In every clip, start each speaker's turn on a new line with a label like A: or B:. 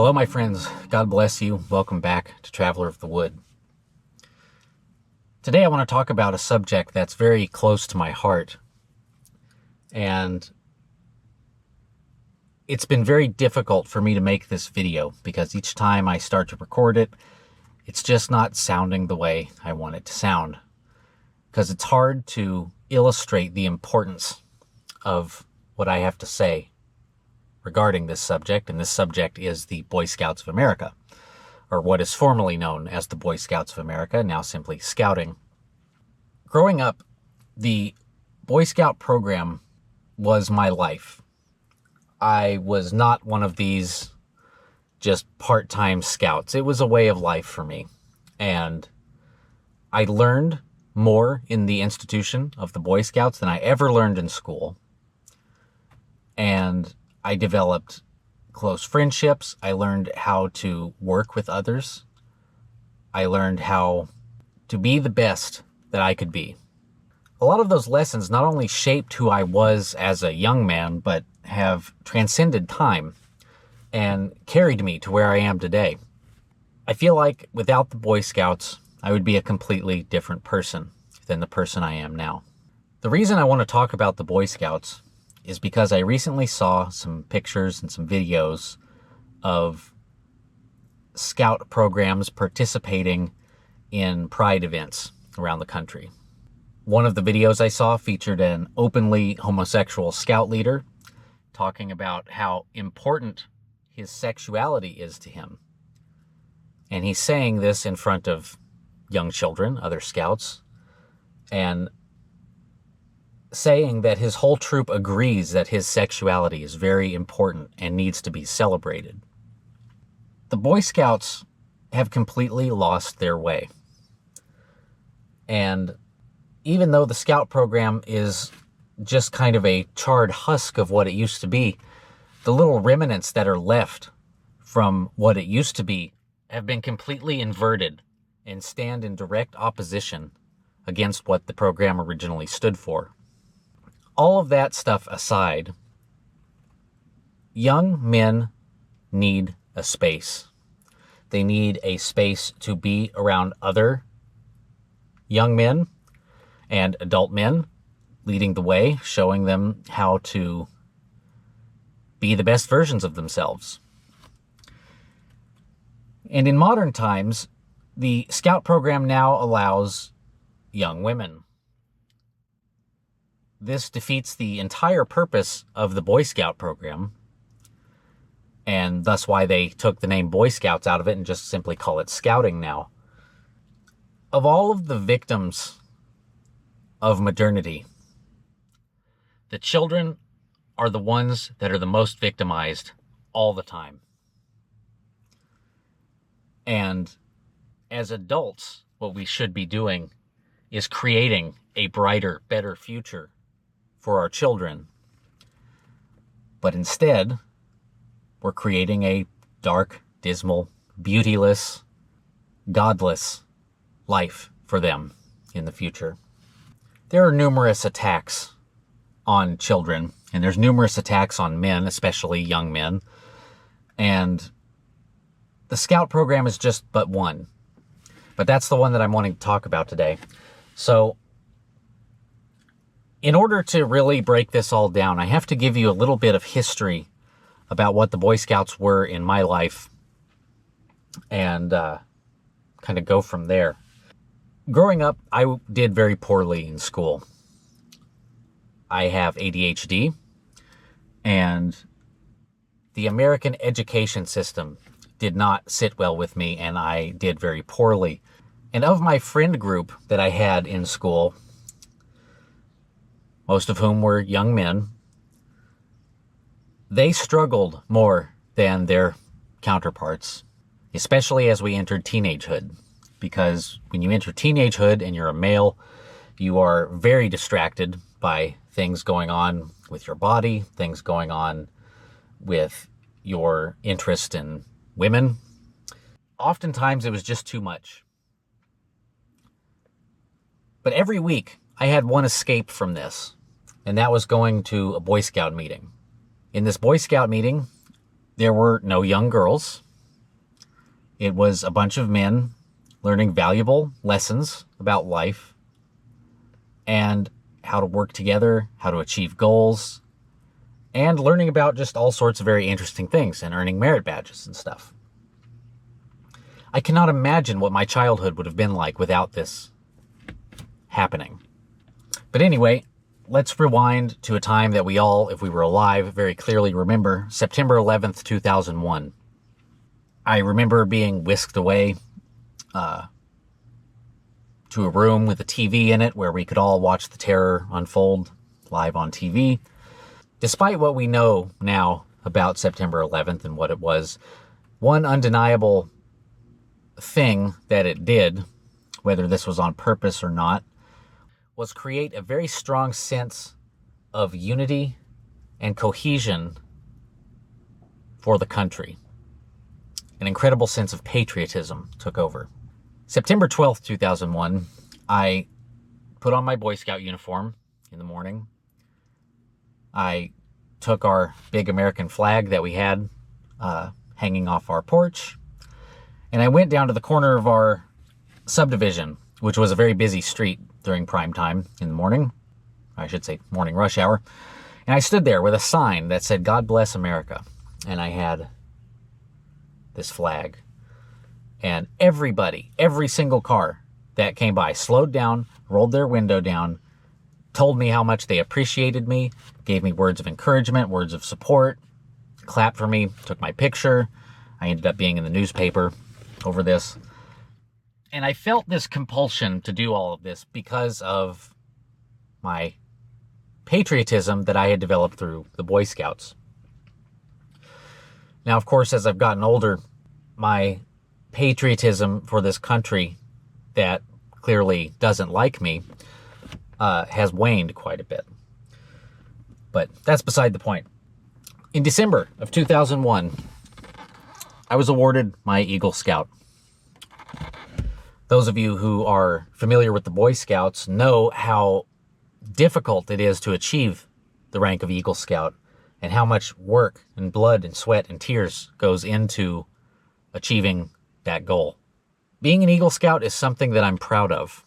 A: Hello, my friends. God bless you. Welcome back to Traveler of the Wood. Today I want to talk about a subject that's very close to my heart. And it's been very difficult for me to make this video because each time I start to record it, it's just not sounding the way I want it to sound. Because it's hard to illustrate the importance of what I have to say regarding this subject, and this subject is the Boy Scouts of America, or what is formerly known as the Boy Scouts of America, now simply Scouting. Growing up, the Boy Scout program was my life. I was not one of these just part-time scouts. It was a way of life for me, and I learned more in the institution of the Boy Scouts than I ever learned in school. And I developed close friendships. I learned how to work with others. I learned how to be the best that I could be. A lot of those lessons not only shaped who I was as a young man, but have transcended time and carried me to where I am today. I feel like without the Boy Scouts, I would be a completely different person than the person I am now. The reason I want to talk about the Boy Scouts is because I recently saw some pictures and some videos of scout programs participating in pride events around the country. One of the videos I saw featured an openly homosexual scout leader talking about how important his sexuality is to him. And he's saying this in front of young children, other scouts, and saying that his whole troop agrees that his sexuality is very important and needs to be celebrated. The Boy Scouts have completely lost their way. And even though the Scout program is just kind of a charred husk of what it used to be, the little remnants that are left from what it used to be have been completely inverted and stand in direct opposition against what the program originally stood for. All of that stuff aside, young men need a space. They need a space to be around other young men and adult men, leading the way, showing them how to be the best versions of themselves. And in modern times, the Scout program now allows young women. This defeats the entire purpose of the Boy Scout program, and thus why they took the name Boy Scouts out of it and just simply call it Scouting now. Of all of the victims of modernity, the children are the ones that are the most victimized all the time. And as adults, what we should be doing is creating a brighter, better future for our children. But instead, we're creating a dark, dismal, beautyless, godless life for them in the future. There are numerous attacks on children, and there's numerous attacks on men, especially young men. And the Scout program is just but one. But that's the one that I'm wanting to talk about today. So, in order to really break this all down, I have to give you a little bit of history about what the Boy Scouts were in my life and kind of go from there. Growing up, I did very poorly in school. I have ADHD, and the American education system did not sit well with me, and I did very poorly. And of my friend group that I had in school, most of whom were young men, they struggled more than their counterparts, especially as we entered teenagehood. Because when you enter teenagehood and you're a male, you are very distracted by things going on with your body, things going on with your interest in women. Oftentimes it was just too much. But every week I had one escape from this, and that was going to a Boy Scout meeting. In this Boy Scout meeting, there were no young girls. It was a bunch of men learning valuable lessons about life and how to work together, how to achieve goals, and learning about just all sorts of very interesting things and earning merit badges and stuff. I cannot imagine what my childhood would have been like without this happening. But anyway, let's rewind to a time that we all, if we were alive, very clearly remember, September 11th, 2001. I remember being whisked away to a room with a TV in it where we could all watch the terror unfold live on TV. Despite what we know now about September 11th and what it was, one undeniable thing that it did, whether this was on purpose or not, was create a very strong sense of unity and cohesion for the country. An incredible sense of patriotism took over. September 12th, 2001, I put on my Boy Scout uniform in the morning. I took our big American flag that we had hanging off our porch, and I went down to the corner of our subdivision, which was a very busy street during prime time in the morning. I should say morning rush hour. And I stood there with a sign that said, "God bless America." And I had this flag. And everybody, every single car that came by, slowed down, rolled their window down, told me how much they appreciated me, gave me words of encouragement, words of support, clapped for me, took my picture. I ended up being in the newspaper over this. And I felt this compulsion to do all of this because of my patriotism that I had developed through the Boy Scouts. Now, of course, as I've gotten older, my patriotism for this country that clearly doesn't like me has waned quite a bit. But that's beside the point. In December of 2001, I was awarded my Eagle Scout. Those of you who are familiar with the Boy Scouts know how difficult it is to achieve the rank of Eagle Scout and how much work and blood and sweat and tears goes into achieving that goal. Being an Eagle Scout is something that I'm proud of.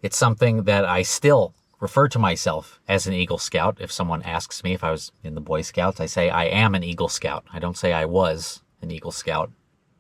A: It's something that I still refer to myself as an Eagle Scout. If someone asks me if I was in the Boy Scouts, I say I am an Eagle Scout. I don't say I was an Eagle Scout.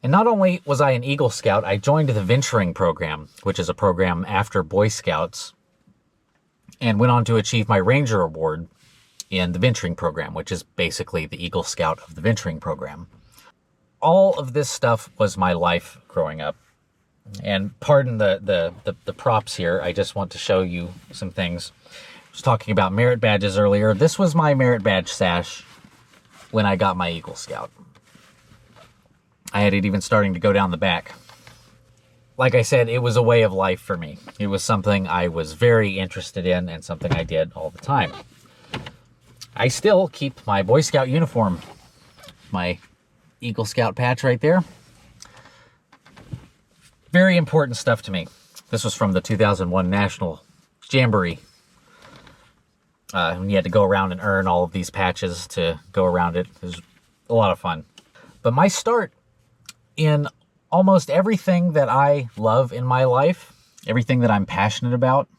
A: And not only was I an Eagle Scout, I joined the Venturing program, which is a program after Boy Scouts, and went on to achieve my Ranger Award in the Venturing program, which is basically the Eagle Scout of the Venturing program. All of this stuff was my life growing up. And pardon the props here, I just want to show you some things. I was talking about merit badges earlier. This was my merit badge sash when I got my Eagle Scout. I had it even starting to go down the back. Like I said, it was a way of life for me. It was something I was very interested in and something I did all the time. I still keep my Boy Scout uniform, my Eagle Scout patch right there. Very important stuff to me. This was from the 2001 National Jamboree. When you had to go around and earn all of these patches to go around it. It was a lot of fun. But my start in almost everything that I love in my life, everything that I'm passionate about,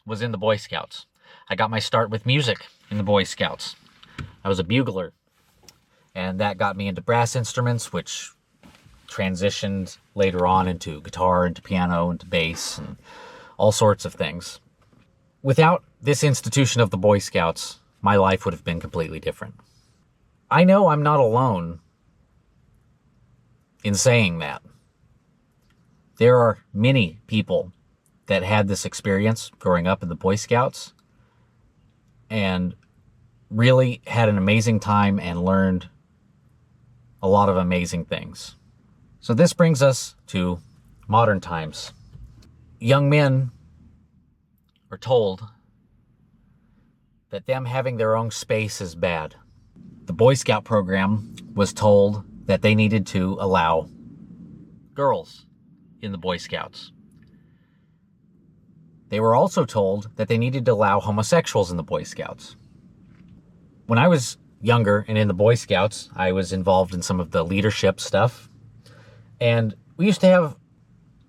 A: was in the Boy Scouts. I got my start with music in the Boy Scouts. I was a bugler, and that got me into brass instruments, which transitioned later on into guitar, into piano, into bass, and all sorts of things. Without this institution of the Boy Scouts, my life would have been completely different. I know I'm not alone in saying that. There are many people that had this experience growing up in the Boy Scouts and really had an amazing time and learned a lot of amazing things. So this brings us to modern times. Young men are told that them having their own space is bad. The Boy Scout program was told that they needed to allow girls in the Boy Scouts. They were also told that they needed to allow homosexuals in the Boy Scouts. When I was younger and in the Boy Scouts, I was involved in some of the leadership stuff. And we used to have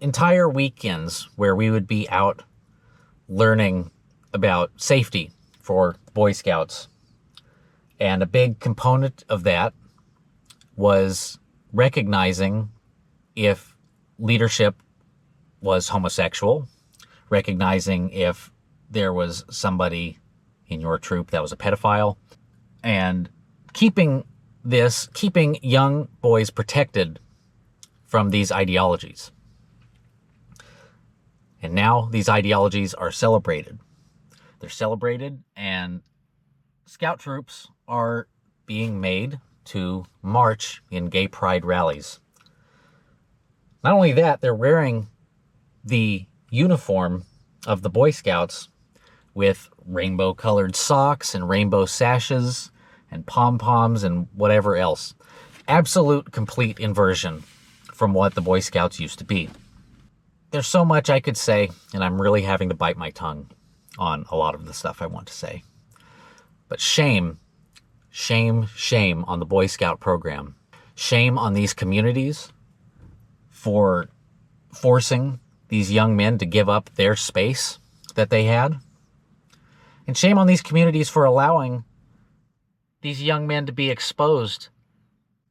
A: entire weekends where we would be out learning about safety for Boy Scouts. And a big component of that was recognizing if leadership was homosexual, recognizing if there was somebody in your troop that was a pedophile, and keeping young boys protected from these ideologies. And now these ideologies are celebrated. They're celebrated, and Scout troops are being made to march in gay pride rallies. Not only that, they're wearing the uniform of the Boy Scouts with rainbow-colored socks and rainbow sashes and pom-poms and whatever else. Absolute complete inversion from what the Boy Scouts used to be. There's so much I could say, and I'm really having to bite my tongue on a lot of the stuff I want to say. But shame on the Boy Scout program. Shame on these communities for forcing these young men to give up their space that they had. And shame on these communities for allowing these young men to be exposed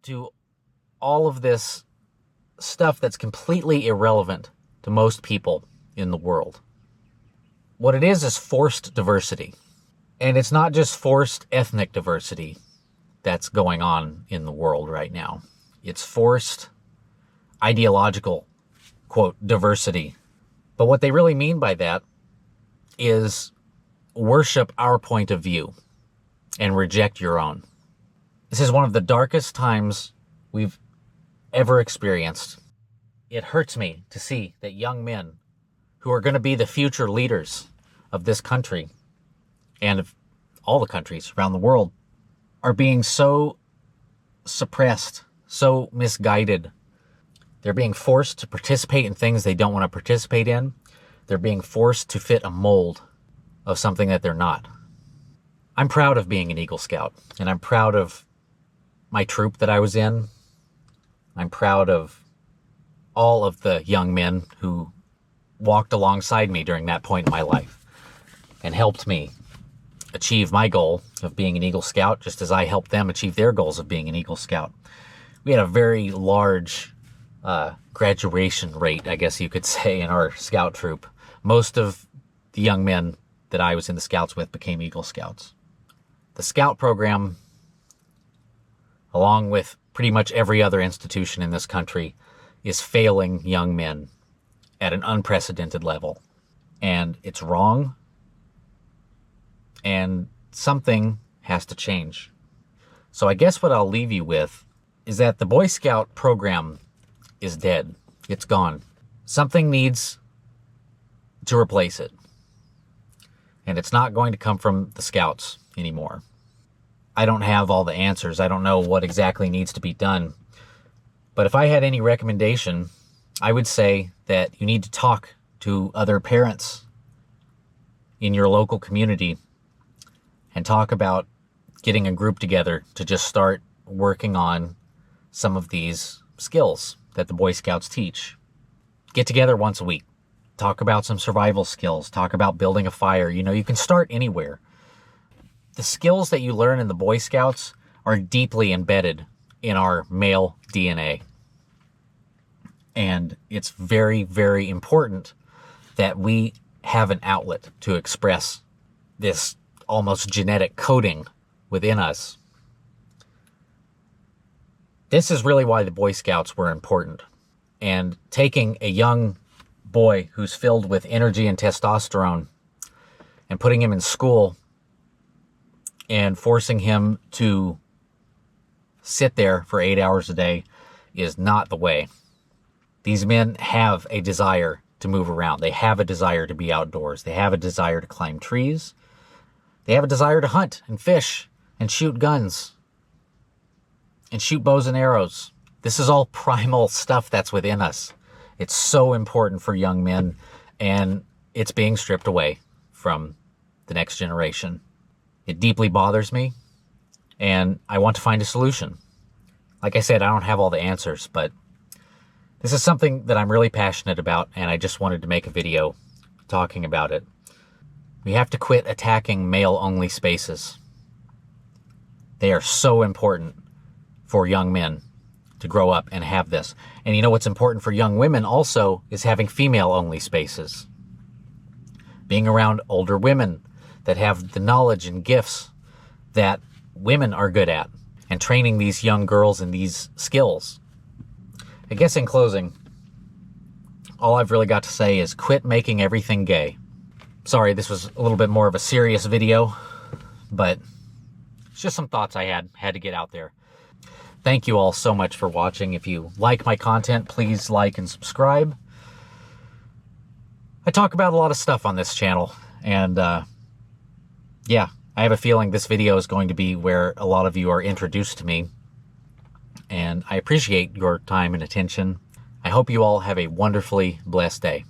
A: to all of this stuff that's completely irrelevant to most people in the world. What it is forced diversity. And it's not just forced ethnic diversity that's going on in the world right now. It's forced ideological, quote, diversity. But what they really mean by that is worship our point of view and reject your own. This is one of the darkest times we've ever experienced. It hurts me to see that young men who are going to be the future leaders of this country and of all the countries around the world are being so suppressed, so misguided. They're being forced to participate in things they don't want to participate in. They're being forced to fit a mold of something that they're not. I'm proud of being an Eagle Scout, and I'm proud of my troop that I was in. I'm proud of all of the young men who walked alongside me during that point in my life and helped me achieve my goal of being an Eagle Scout, just as I helped them achieve their goals of being an Eagle Scout. We had a very large graduation rate, I guess you could say, in our scout troop. Most of the young men that I was in the Scouts with became Eagle Scouts. The Scout program, along with pretty much every other institution in this country, is failing young men at an unprecedented level. And it's wrong. And something has to change. So I guess what I'll leave you with is that the Boy Scout program is dead. It's gone. Something needs to replace it. And it's not going to come from the Scouts anymore. I don't have all the answers. I don't know what exactly needs to be done. But if I had any recommendation, I would say that you need to talk to other parents in your local community and talk about getting a group together to just start working on some of these skills that the Boy Scouts teach. Get together once a week. Talk about some survival skills. Talk about building a fire. You can start anywhere. The skills that you learn in the Boy Scouts are deeply embedded in our male DNA. And it's very, very important that we have an outlet to express this almost genetic coding within us. This is really why the Boy Scouts were important. And taking a young boy who's filled with energy and testosterone and putting him in school and forcing him to sit there for 8 hours a day is not the way. These men have a desire to move around. They have a desire to be outdoors. They have a desire to climb trees. They have a desire to hunt and fish and shoot guns and shoot bows and arrows. This is all primal stuff that's within us. It's so important for young men, and it's being stripped away from the next generation. It deeply bothers me, and I want to find a solution. Like I said, I don't have all the answers, but This is something that I'm really passionate about, and I just wanted to make a video talking about it. We have to quit attacking male-only spaces. They are so important for young men to grow up and have this. And you know what's important for young women also is having female-only spaces. Being around older women that have the knowledge and gifts that women are good at, and training these young girls in these skills. I guess in closing, all I've really got to say is quit making everything gay. Sorry, this was a little bit more of a serious video, but it's just some thoughts I had to get out there. Thank you all so much for watching. If you like my content, please like and subscribe. I talk about a lot of stuff on this channel, and yeah, I have a feeling this video is going to be where a lot of you are introduced to me, and I appreciate your time and attention. I hope you all have a wonderfully blessed day.